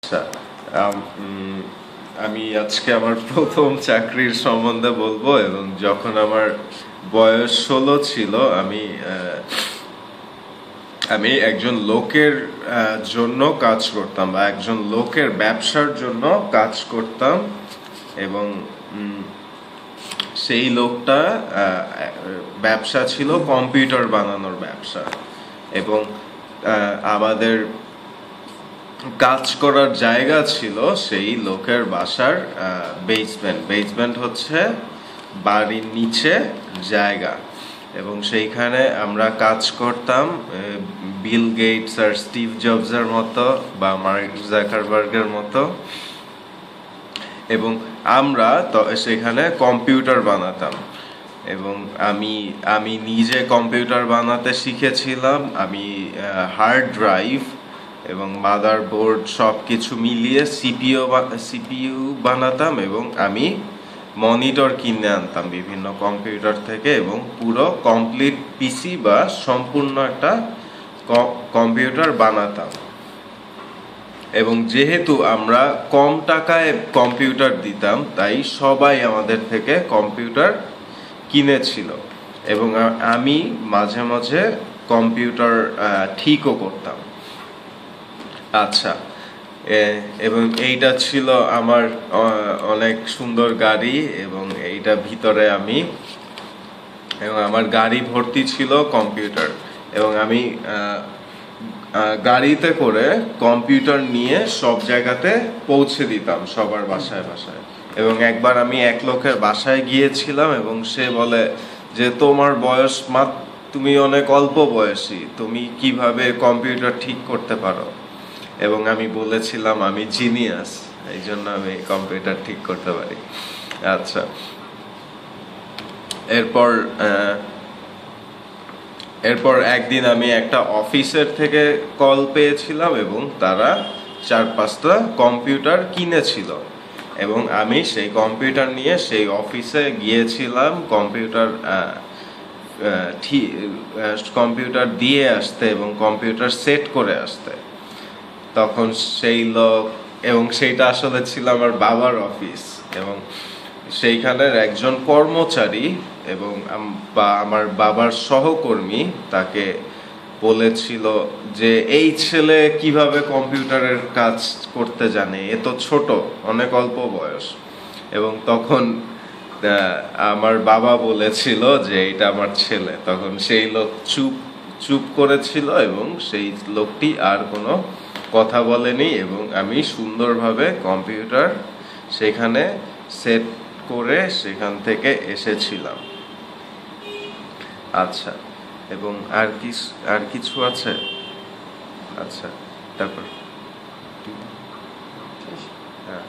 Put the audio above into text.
আচ্ছা, আমি আজকে আমার প্রথম চাকরির সম্বন্ধে বলবো। এবং যখন আমার বয়স 16 ছিল, আমি একজন লোকের জন্য কাজ করতাম, বা একজন লোকের ব্যবসার জন্য কাজ করতাম। এবং সেই লোকটা ব্যবসা ছিল কম্পিউটার বানানোর ব্যবসা। এবং আমাদের কাজ করার জায়গা ছিল সেই লোকের বাসার বেসমেন্ট হচ্ছে বাড়ির নিচে জায়গা। এবং সেইখানে আমরা কাজ করতাম বিল গেটস আর স্টিভ জবসের মতো, বা মার্ক জাকারবার্গের মতো। এবং আমরা তো সেখানে কম্পিউটার বানাতাম। এবং আমি নিজে কম্পিউটার বানাতে শিখেছিলাম। আমি হার্ড ড্রাইভ এবং মাদারবোর্ড সব কিছু মিলিয়ে সিপিইউ বানাতাম। এবং আমি মনিটর কিনে আনতাম বিভিন্ন কম্পিউটার থেকে, এবং পুরো কমপ্লিট পিসি বা সম্পূর্ণ একটা কম্পিউটার বানাতাম। এবং যেহেতু আমরা কম টাকায় কম্পিউটার দিতাম, তাই সবাই আমাদের থেকে কম্পিউটার কিনেছিল। এবং আমি মাঝে মাঝে কম্পিউটার ঠিকও করতাম। আচ্ছা, এবং এইটা ছিল আমার অনেক সুন্দর গাড়ি। এবং এইটা ভিতরে এবং আমার গাড়ি ভর্তি ছিল কম্পিউটার। এবং আমি গাড়িতে করে কম্পিউটার নিয়ে সব জায়গাতে পৌঁছে দিতাম, সবার বাসায় বাসায়। এবং একবার আমি এক লোকের বাসায় গিয়েছিলাম, এবং সে বলে যে তোমার বয়স তুমি অনেক অল্প বয়সী, তুমি কিভাবে কম্পিউটার ঠিক করতে পারো? এবং আমি বলেছিলাম আমি জিনিয়াস, এই জন্য আমি কম্পিউটার ঠিক করতে পারি। আচ্ছা, এরপর একদিন আমি একটা অফিসের থেকে কল পেয়েছিলাম, এবং তারা 4-5টা কম্পিউটার কিনেছিল। এবং আমি সেই কম্পিউটার নিয়ে সেই অফিসে গিয়েছিলাম কম্পিউটার দিয়ে আসতে এবং কম্পিউটার সেট করে আসতে। তখন সেই লোক, এবং সেইটা আসলে ছিল আমার বাবার অফিস, এবং সেইখানের একজন কর্মচারী এবং বা আমার বাবার সহকর্মী তাকে বলেছিল যে এই ছেলে কিভাবে কম্পিউটারের কাজ করতে জানে, এ তো ছোট, অনেক অল্প বয়স। এবং তখন আমার বাবা বলেছিল যে এটা আমার ছেলে। তখন সেই লোক চুপ করেছিল, এবং সেই লোকটি আর কোনো কথা বলেনি। এবং আমি সুন্দরভাবে কম্পিউটার সেখানে সেট করে সেখান থেকে এসেছিলাম। আচ্ছা, এবং আর কিছু আছে? আচ্ছা, তারপর হ্যাঁ।